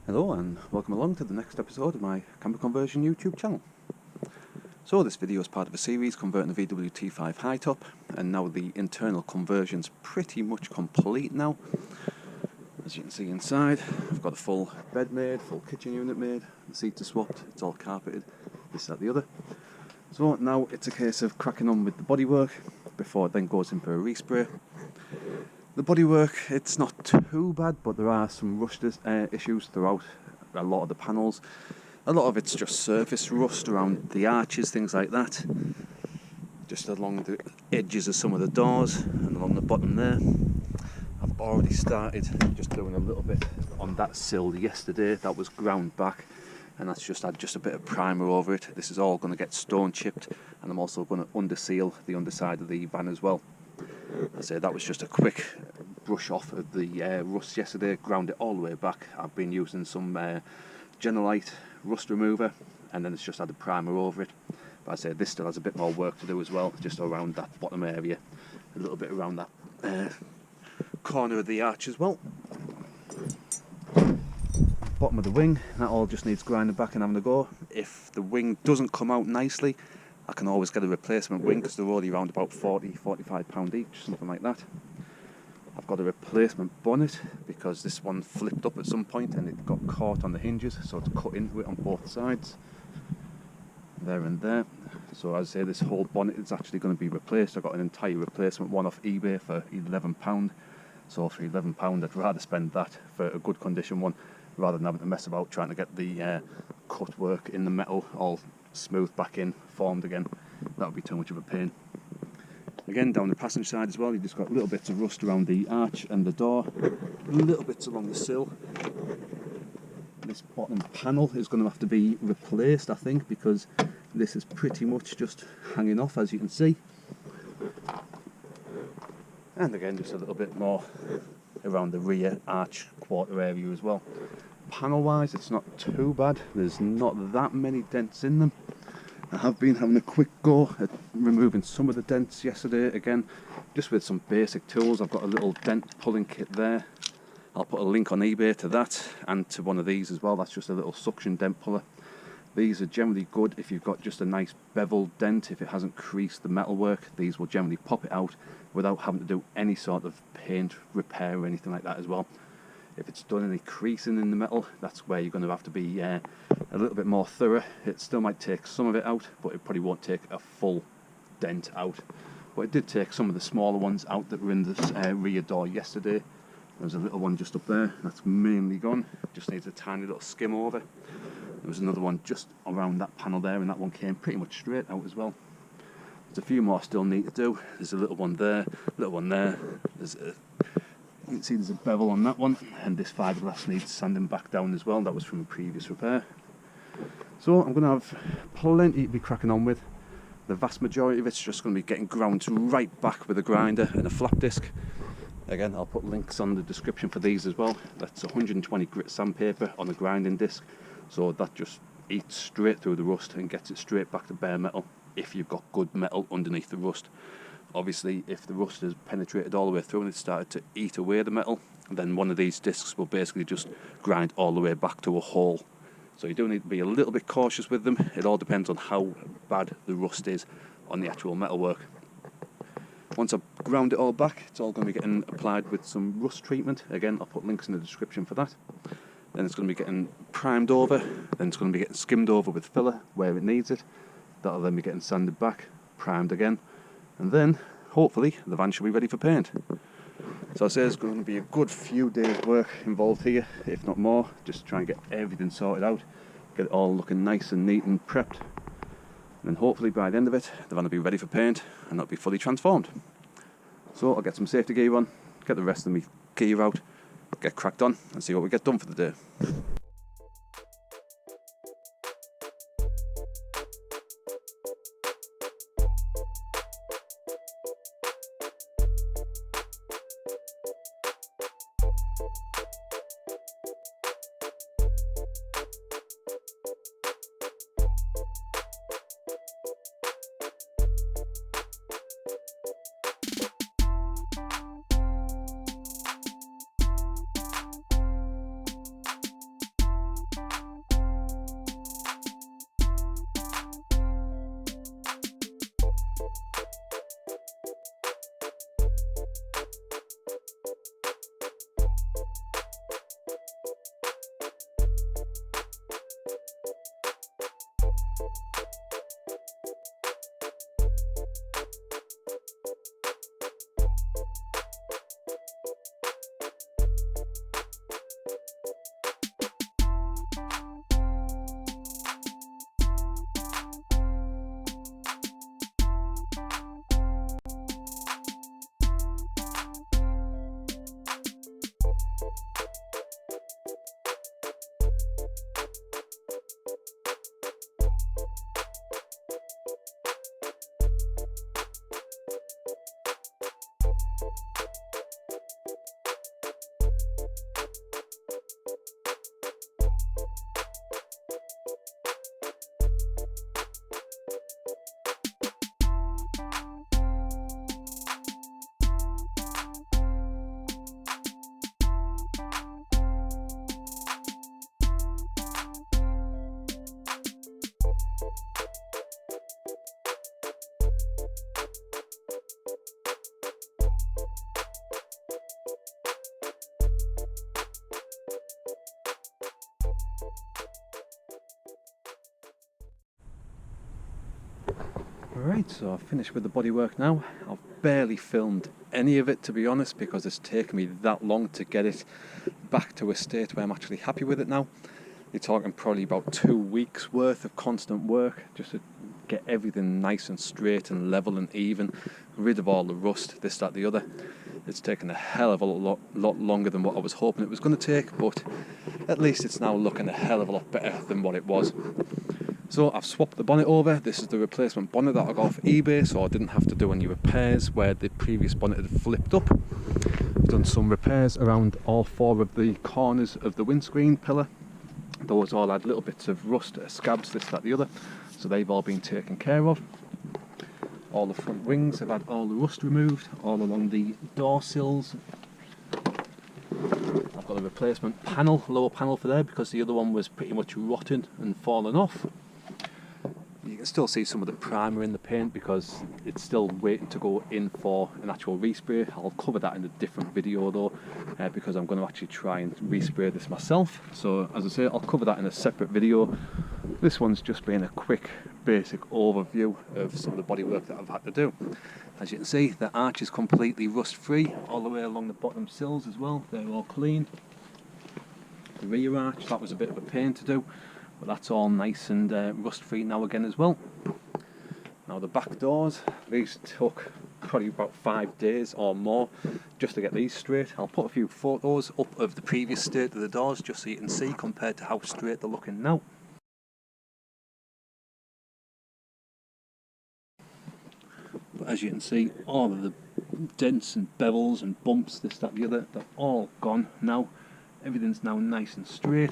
Hello and welcome along to the next episode of my camera conversion YouTube channel. So this video is part of a series converting the VW T5 high top, and now the internal conversion's pretty much complete now. As you can see inside, I've got a full bed made, full kitchen unit made, the seats are swapped, it's all carpeted, this, that, the other. So now it's a case of cracking on with the bodywork before it then goes in for a respray. The bodywork, it's not too bad, but there are some rust issues throughout a lot of the panels. A lot of it's just surface rust around the arches, things like that. Just along the edges of some of the doors and along the bottom there. I've already started just doing a little bit on that sill yesterday. That was ground back, and that's just had just a bit of primer over it. This is all going to get stone chipped, and I'm also going to underseal the underside of the van as well. I say that was just a quick brush off of the rust yesterday, ground it all the way back. I've been using some Genolite rust remover, and then it's just had a primer over it. But I say this still has a bit more work to do as well, just around that bottom area, a little bit around that corner of the arch as well. Bottom of the wing, that all just needs grinding back and having a go. If the wing doesn't come out nicely, I can always get a replacement wing, because they're only around about £40–45 each, something like that. I've got a replacement bonnet because this one flipped up at some point and it got caught on the hinges, so it's cut into it on both sides, there and there. So as I say, this whole bonnet is actually going to be replaced. I got an entire replacement one off eBay for £11. So for £11 I'd rather spend that for a good condition one, rather than having to mess about trying to get the cut work in the metal all smoothed back in, formed again. That would be too much of a pain. Again, down the passenger side as well, you've just got little bits of rust around the arch and the door, little bits along the sill. This bottom panel is going to have to be replaced, I think, because this is pretty much just hanging off, as you can see. And again, just a little bit more around the rear arch quarter area as well. Panel wise, it's not too bad. There's not that many dents in them. I have been having a quick go at removing some of the dents yesterday, again just with some basic tools. I've got a little dent pulling kit there. I'll put a link on eBay to that and to one of these as well. That's just a little suction dent puller. These are generally good if you've got just a nice beveled dent. If it hasn't creased the metalwork, these will generally pop it out without having to do any sort of paint repair or anything like that as well. If it's done any creasing in the metal, that's where you're going to have to be a little bit more thorough. It still might take some of it out, but it probably won't take a full dent out. But it did take some of the smaller ones out that were in this rear door yesterday. There's a little one just up there, that's mainly gone. Just needs a tiny little skim over. There was another one just around that panel there, and that one came pretty much straight out as well. There's a few more still need to do. There's a little one there, little one there. You can see there's a bevel on that one, and this fiberglass needs sanding back down as well. That was from a previous repair. So I'm going to have plenty to be cracking on with. The vast majority of it's just going to be getting ground right back with a grinder and a flap disc. Again, I'll put links on the description for these as well. That's 120 grit sandpaper on a grinding disc, so that just eats straight through the rust and gets it straight back to bare metal if you've got good metal underneath the rust. Obviously, if the rust has penetrated all the way through and it's started to eat away the metal, then one of these discs will basically just grind all the way back to a hole. So you do need to be a little bit cautious with them. It all depends on how bad the rust is on the actual metalwork. Once I've ground it all back, it's all going to be getting applied with some rust treatment. Again, I'll put links in the description for that. Then it's going to be getting primed over, then it's going to be getting skimmed over with filler where it needs it. That'll then be getting sanded back, primed again, and then hopefully the van should be ready for paint. So I say there's going to be a good few days work involved here, if not more, just to try and get everything sorted out, get it all looking nice and neat and prepped, and then hopefully by the end of it the van will be ready for paint and it'll be fully transformed. So I'll get some safety gear on, get the rest of my gear out, get cracked on and see what we get done for the day. Right, so I've finished with the bodywork now. I've barely filmed any of it, to be honest, because it's taken me that long to get it back to a state where I'm actually happy with it now. You're talking probably about 2 weeks worth of constant work just to get everything nice and straight and level and even, rid of all the rust, this, that, the other. It's taken a hell of a lot longer than what I was hoping it was going to take, but at least it's now looking a hell of a lot better than what it was. So I've swapped the bonnet over. This is the replacement bonnet that I got off eBay, so I didn't have to do any repairs where the previous bonnet had flipped up. I've done some repairs around all 4 of the corners of the windscreen pillar. Those all had little bits of rust, scabs, this, that, the other, so they've all been taken care of. All the front wings have had all the rust removed, all along the door sills. I've got a replacement panel, lower panel for there, because the other one was pretty much rotten and fallen off. You can still see some of the primer in the paint because it's still waiting to go in for an actual respray. I'll cover that in a different video though, because I'm going to actually try and respray this myself. So as I say, I'll cover that in a separate video. This one's just been a quick basic overview of some of the bodywork that I've had to do. As you can see, the arch is completely rust free all the way along the bottom sills as well. They're all clean. The rear arch, that was a bit of a pain to do, but that's all nice and rust free now again as well. Now the back doors, these took probably about 5 days or more just to get these straight. I'll put a few photos up of the previous state of the doors just so you can see compared to how straight they're looking now. But as you can see, all of the dents and bevels and bumps, this, that, the other, they're all gone now. Everything's now nice and straight.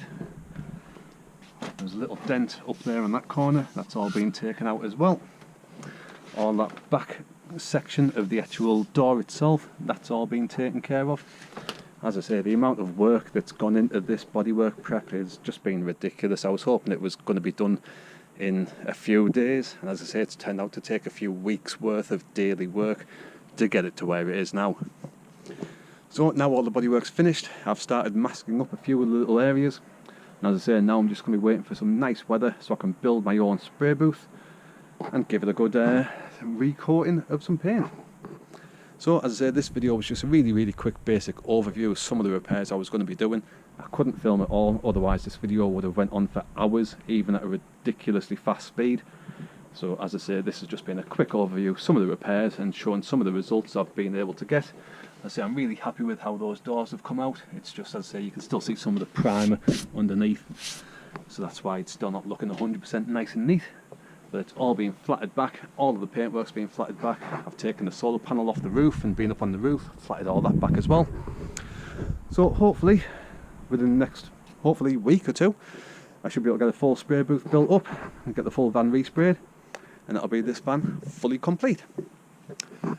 There's a little dent up there in that corner, that's all been taken out as well. All that back section of the actual door itself, that's all been taken care of. As I say, the amount of work that's gone into this bodywork prep has just been ridiculous. I was hoping it was going to be done in a few days, and as I say, it's turned out to take a few weeks worth of daily work to get it to where it is now. So now all the bodywork's finished, I've started masking up a few of the little areas, and as I say, now I'm just going to be waiting for some nice weather so I can build my own spray booth and give it a good recoating of some paint. So as I say, this video was just a really quick basic overview of some of the repairs I was going to be doing. I couldn't film it all, otherwise this video would have went on for hours, even at a ridiculously fast speed. So as I say, this has just been a quick overview of some of the repairs and showing some of the results I've been able to get. As I say, I'm really happy with how those doors have come out. It's just, as I say, you can still see some of the primer underneath, so that's why it's still not looking 100% nice and neat. But it's all being flatted back, all of the paintwork's being flatted back. I've taken the solar panel off the roof and been up on the roof, flatted all that back as well. So hopefully, within the next week or 2, I should be able to get a full spray booth built up and get the full van resprayed, and that'll be this van fully complete.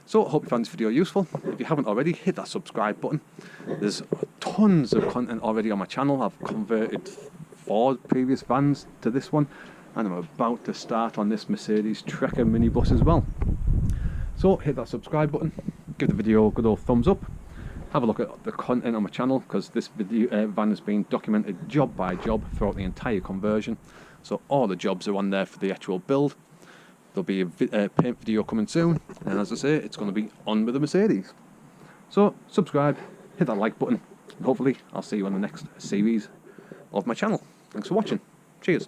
So I hope you found this video useful. If you haven't already, hit that subscribe button. There's tons of content already on my channel. I've converted 4 previous vans to this one, and I'm about to start on this Mercedes Trekker minibus as well. So hit that subscribe button, give the video a good old thumbs up, have a look at the content on my channel, because this video van has been documented job by job throughout the entire conversion, so all the jobs are on there for the actual build. There'll be a paint video coming soon, and as I say, it's going to be on with the Mercedes. So subscribe, hit that like button, and hopefully I'll see you on the next series of my channel. Thanks for watching. Cheers.